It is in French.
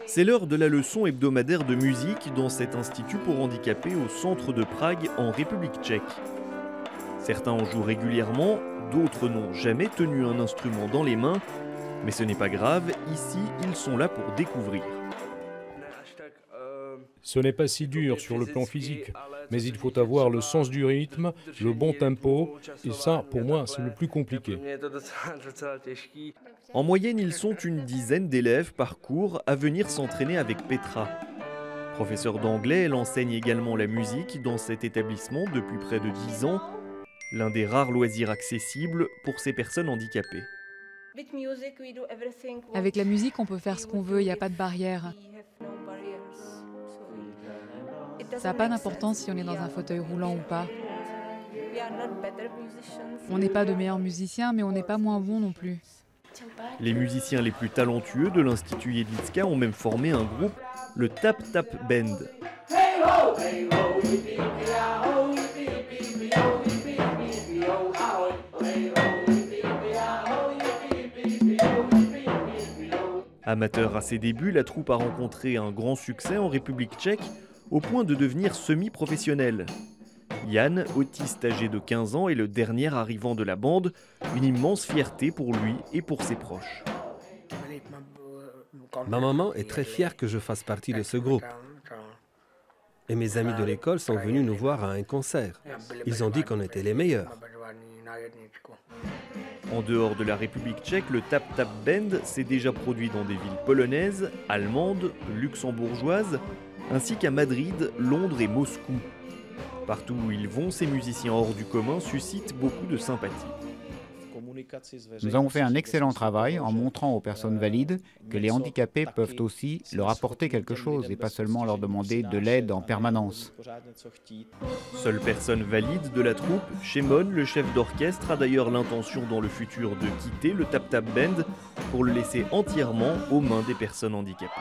C'est l'heure de la leçon hebdomadaire de musique dans cet institut pour handicapés au centre de Prague en République tchèque. Certains en jouent régulièrement, d'autres n'ont jamais tenu un instrument dans les mains, mais ce n'est pas grave, ici ils sont là pour découvrir. Ce n'est pas si dur sur le plan physique, mais il faut avoir le sens du rythme, le bon tempo, et ça, pour moi, c'est le plus compliqué. En moyenne, ils sont une dizaine d'élèves par cours à venir s'entraîner avec Petra. Professeure d'anglais, elle enseigne également la musique dans cet établissement depuis près de 10 ans, l'un des rares loisirs accessibles pour ces personnes handicapées. Avec la musique, on peut faire ce qu'on veut, il n'y a pas de barrière. Ça n'a pas d'importance si on est dans un fauteuil roulant ou pas. On n'est pas de meilleurs musiciens, mais on n'est pas moins bons non plus. Les musiciens les plus talentueux de l'Institut Jedlicka ont même formé un groupe, le Tap Tap Band. Amateur à ses débuts, la troupe a rencontré un grand succès en République tchèque, au point de devenir semi-professionnel. Jan, autiste âgé de 15 ans, est le dernier arrivant de la bande, une immense fierté pour lui et pour ses proches. Ma maman est très fière que je fasse partie de ce groupe. Et mes amis de l'école sont venus nous voir à un concert. Ils ont dit qu'on était les meilleurs. En dehors de la République tchèque, le Tap Tap Band s'est déjà produit dans des villes polonaises, allemandes, luxembourgeoises, ainsi qu'à Madrid, Londres et Moscou. Partout où ils vont, ces musiciens hors du commun suscitent beaucoup de sympathie. Nous avons fait un excellent travail en montrant aux personnes valides que les handicapés peuvent aussi leur apporter quelque chose et pas seulement leur demander de l'aide en permanence. Seule personne valide de la troupe, Shimon, le chef d'orchestre, a d'ailleurs l'intention dans le futur de quitter le Tap Tap Band pour le laisser entièrement aux mains des personnes handicapées.